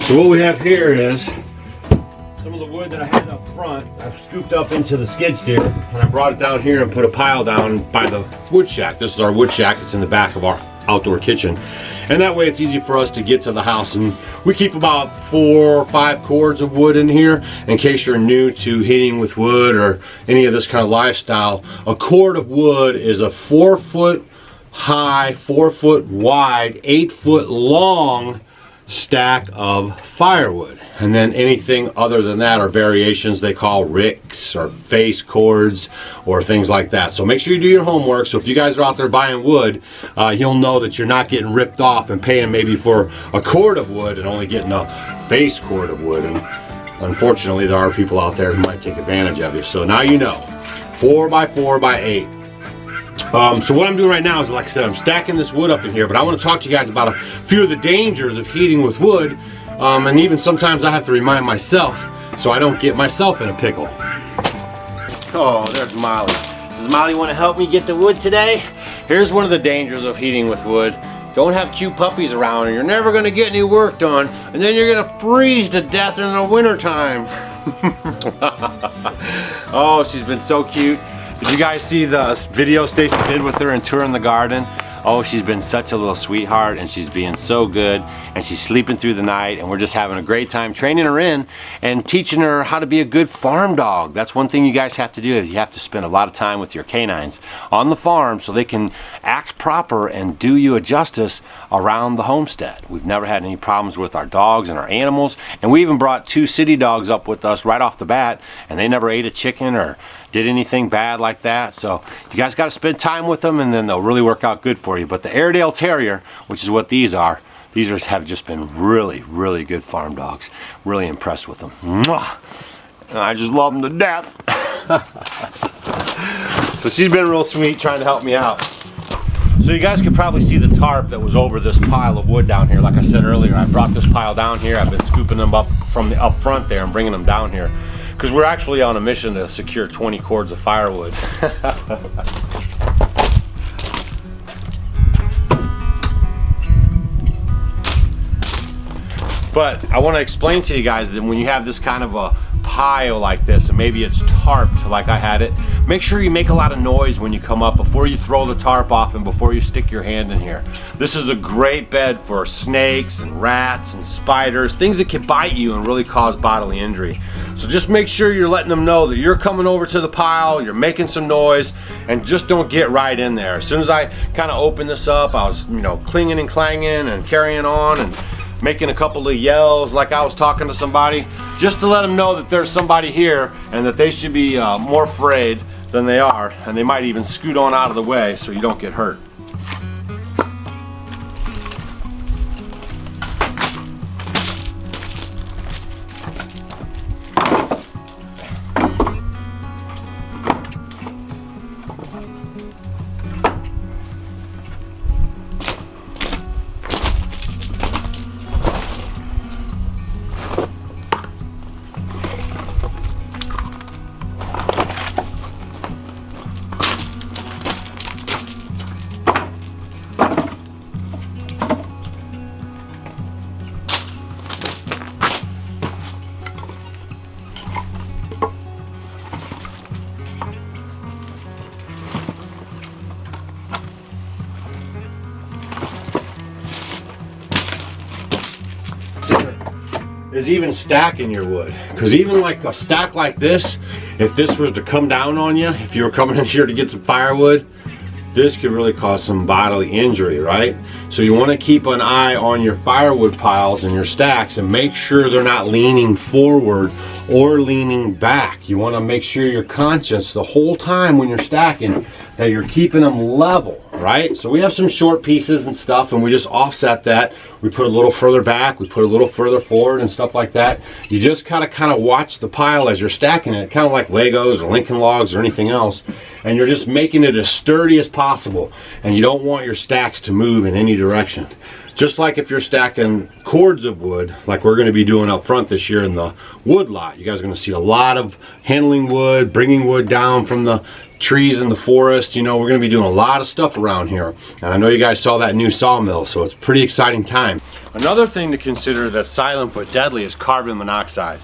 So what we have here is some of the wood that I had up front. I've scooped up into the skid steer and I brought it down here and put a pile down by the wood shack. This is our wood shack. It's in the back of our outdoor kitchen. And that way it's easy for us to get to the house. And we keep about 4 or 5 cords of wood in here in case you're new to heating with wood or any of this kind of lifestyle. A cord of wood is a 4-foot high, 4-foot wide, 8-foot long stack of firewood. And then anything other than that are variations they call ricks or face cords or things like that. So make sure you do your homework. So if you guys are out there buying wood, you'll know that you're not getting ripped off and paying maybe for a cord of wood and only getting a face cord of wood. And unfortunately there are people out there who might take advantage of you. So now you know, 4 by 4 by 8. So what I'm doing right now is, like I said, I'm stacking this wood up in here, but I want to talk to you guys about a few of the dangers of heating with wood, and even sometimes I have to remind myself so I don't get myself in a pickle. Oh, there's Molly. Does Molly want to help me get the wood today? Here's one of the dangers of heating with wood. Don't have cute puppies around and you're never going to get any work done, and then you're going to freeze to death in the winter time. Oh, she's been so cute. Did you guys see the video Stacy did with her and touring the garden? Oh, she's been such a little sweetheart and she's being so good and she's sleeping through the night and we're just having a great time training her in and teaching her how to be a good farm dog. That's one thing you guys have to do, is you have to spend a lot of time with your canines on the farm so they can act proper and do you a justice around the homestead. We've never had any problems with our dogs and our animals, and we even brought 2 city dogs up with us right off the bat and they never ate a chicken or did anything bad like that. So you guys got to spend time with them and then they'll really work out good for you. But the Airedale Terrier, which is what these have just been really, really good farm dogs. Really impressed with them. Mwah! And I just love them to death. So she's been real sweet trying to help me out. So you guys could probably see the tarp that was over this pile of wood down here. Like I said earlier, I brought this pile down here. I've been scooping them up from the up front there and bringing them down here, because we're actually on a mission to secure 20 cords of firewood. But I want to explain to you guys that when you have this kind of a pile like this, and maybe it's tarped like I had it, make sure you make a lot of noise when you come up before you throw the tarp off and before you stick your hand in here. This is a great bed for snakes and rats and spiders, things that can bite you and really cause bodily injury. So just make sure you're letting them know that you're coming over to the pile, you're making some noise, and just don't get right in there. As soon as I kind of opened this up, I was, clinging and clanging and carrying on and making a couple of yells like I was talking to somebody, just to let them know that there's somebody here and that they should be more afraid than they are, and they might even scoot on out of the way so you don't get hurt. Is even stacking your wood, because even like a stack like this, if this was to come down on you, if you were coming in here to get some firewood, this could really cause some bodily injury, right? So you want to keep an eye on your firewood piles and your stacks and make sure they're not leaning forward or leaning back. You want to make sure you're conscious the whole time when you're stacking that you're keeping them level, right? So we have some short pieces and stuff, and we just offset that. We put a little further back, we put a little further forward and stuff like that. You just kind of watch the pile as you're stacking it, kind of like Legos or Lincoln Logs or anything else, and you're just making it as sturdy as possible, and you don't want your stacks to move in any direction. Just like if you're stacking cords of wood, like we're going to be doing up front this year in the wood lot. You guys are going to see a lot of handling wood, bringing wood down from the trees in the forest. We're going to be doing a lot of stuff around here. And I know you guys saw that new sawmill, so it's a pretty exciting time. Another thing to consider that's silent but deadly is carbon monoxide.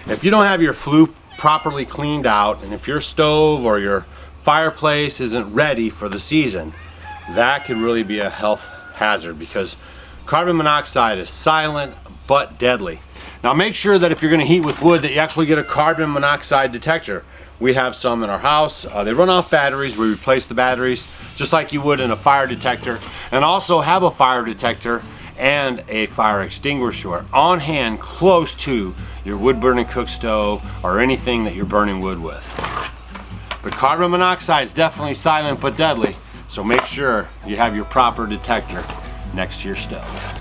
If you don't have your flue properly cleaned out, and if your stove or your fireplace isn't ready for the season, that could really be a health hazard, because carbon monoxide is silent but deadly. Now make sure that if you're going to heat with wood that you actually get a carbon monoxide detector. We have some in our house. They run off batteries. We replace the batteries just like you would in a fire detector, and also have a fire detector and a fire extinguisher on hand close to your wood burning cook stove or anything that you're burning wood with. But carbon monoxide is definitely silent but deadly, so make sure you have your proper detector next to your stove.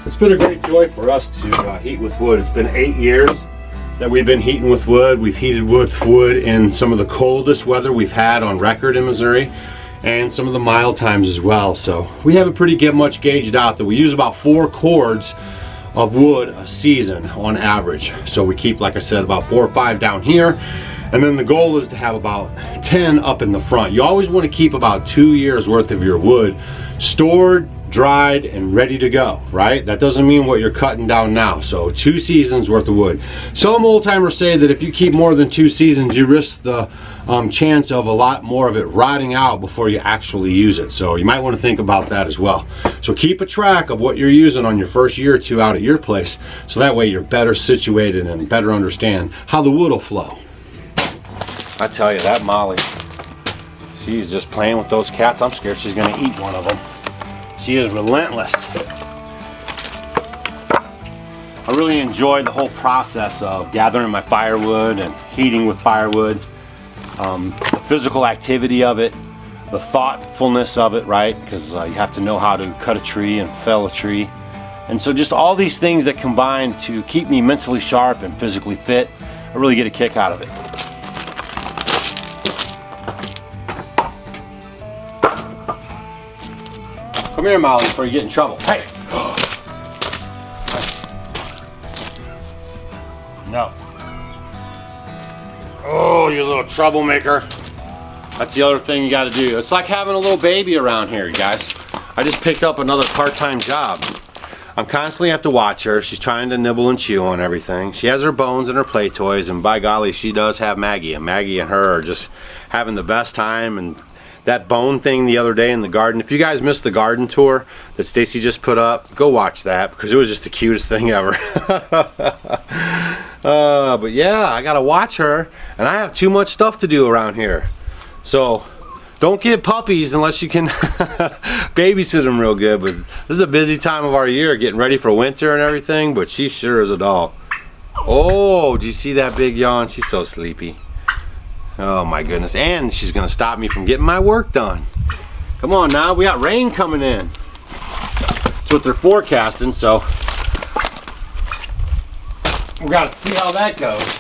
It's been a great joy for us to heat with wood. It's been 8 years that we've been heating with wood. We've heated with wood in some of the coldest weather we've had on record in Missouri, and some of the mild times as well. So we have it pretty much gauged out that we use about 4 cords of wood a season on average. So we keep, like I said, about 4 or 5 down here, and then the goal is to have about 10 up in the front. You always want to keep about 2 years worth of your wood stored, dried, and ready to go, right? That doesn't mean what you're cutting down now. So 2 seasons worth of wood. Some old timers say that if you keep more than 2 seasons, you risk the chance of a lot more of it rotting out before you actually use it. So you might want to think about that as well. So keep a track of what you're using on your first year or 2 out at your place, so that way you're better situated and better understand how the wood will flow. I tell you, that Molly, she's just playing with those cats. I'm scared she's gonna eat one of them. She is relentless. I really enjoy the whole process of gathering my firewood and heating with firewood. The physical activity of it, the thoughtfulness of it, right? Because you have to know how to cut a tree and fell a tree. And so just all these things that combine to keep me mentally sharp and physically fit, I really get a kick out of it. Come here, Molly, before you get in trouble. Hey! No. Oh, you little troublemaker. That's the other thing you gotta do. It's like having a little baby around here, you guys. I just picked up another part-time job. I'm constantly have to watch her. She's trying to nibble and chew on everything. She has her bones and her play toys, and by golly, she does have Maggie. And Maggie and her are just having the best time. And that bone thing the other day in the garden, if you guys missed the garden tour that Stacy just put up, go watch that, because it was just the cutest thing ever. But yeah, I gotta watch her, and I have too much stuff to do around here. So don't get puppies unless you can babysit them real good. But this is a busy time of our year, getting ready for winter and everything, but she sure is a doll. Oh, do you see that big yawn? She's so sleepy. Oh my goodness, and she's gonna stop me from getting my work done. Come on now, we got rain coming in. That's what they're forecasting, so we gotta see how that goes.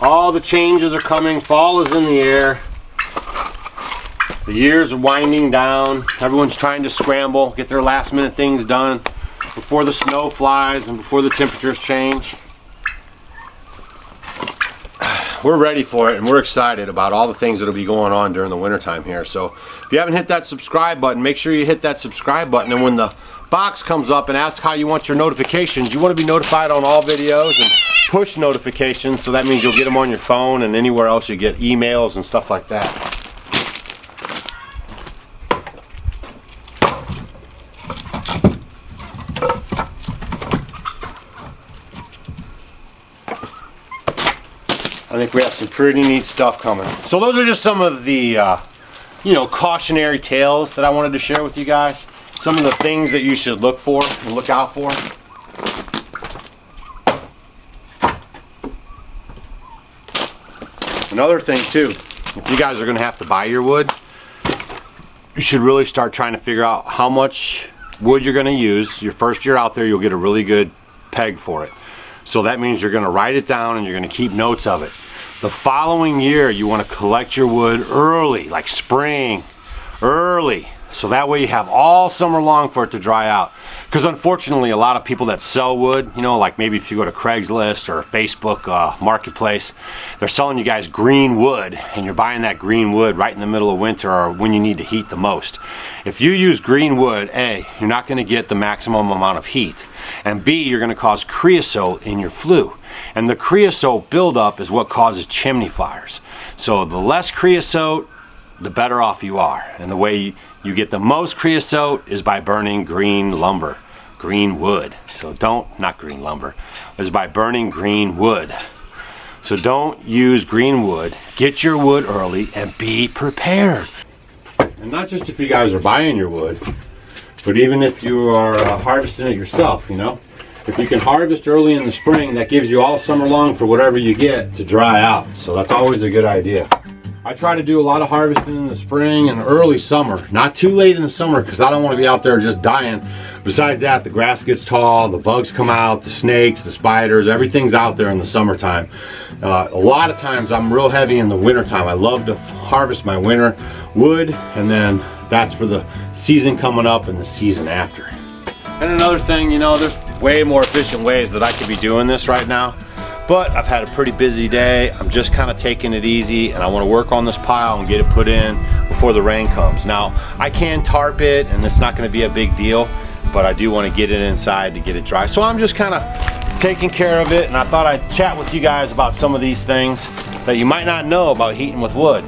All the changes are coming, fall is in the air. The years are winding down. Everyone's trying to scramble, get their last minute things done before the snow flies and before the temperatures change. We're ready for it, and we're excited about all the things that'll be going on during the wintertime here. So if you haven't hit that subscribe button, make sure you hit that subscribe button, and when the box comes up and asks how you want your notifications, you want to be notified on all videos and push notifications, so that means you'll get them on your phone and anywhere else you get emails and stuff like that. I think we have some pretty neat stuff coming. So those are just some of the cautionary tales that I wanted to share with you guys. Some of the things that you should look for and look out for. Another thing too, if you guys are going to have to buy your wood, you should really start trying to figure out how much wood you're going to use. Your first year out there, you'll get a really good peg for it. So that means you're gonna write it down and you're gonna keep notes of it. The following year, you wanna collect your wood early, like spring, early. So that way you have all summer long for it to dry out. Because unfortunately, a lot of people that sell wood, you know, like maybe if you go to Craigslist or Facebook Marketplace, they're selling you guys green wood, and you're buying that green wood right in the middle of winter or when you need to heat the most. If you use green wood, A, you're not gonna get the maximum amount of heat, and B, you're gonna cause creosote in your flue. And the creosote buildup is what causes chimney fires. So the less creosote, the better off you are. And the way you get the most creosote is by burning green lumber, green wood. So not green lumber, is by burning green wood. So don't use green wood. Get your wood early and be prepared. And not just if you guys are buying your wood, but even if you are harvesting it yourself, you know. If you can harvest early in the spring, that gives you all summer long for whatever you get to dry out. So that's always a good idea. I try to do a lot of harvesting in the spring and early summer, not too late in the summer because I don't want to be out there just dying. Besides that, the grass gets tall, the bugs come out, the snakes, the spiders, everything's out there in the summertime. A lot of times I'm real heavy in the winter time. I love to harvest my winter wood, and then that's for the season coming up and the season after. And another thing, you know, there's way more efficient ways that I could be doing this right now. But I've had a pretty busy day. I'm just kind of taking it easy, and I want to work on this pile and get it put in before the rain comes. Now, I can tarp it, and it's not going to be a big deal, but I do want to get it inside to get it dry. So I'm just kind of taking care of it, and I thought I'd chat with you guys about some of these things that you might not know about heating with wood.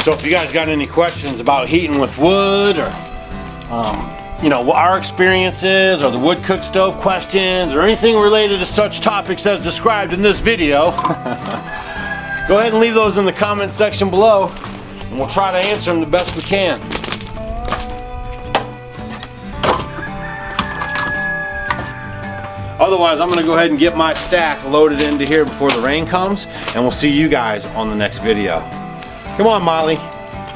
So if you guys got any questions about heating with wood, or you know, what our experience is, or the wood cook stove questions, or anything related to such topics as described in this video, go ahead and leave those in the comment section below, and we'll try to answer them the best we can. Otherwise, I'm going to go ahead and get my stack loaded into here before the rain comes, and we'll see you guys on the next video. Come on, Molly.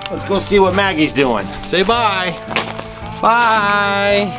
Let's go see what Maggie's doing. Say bye. Bye.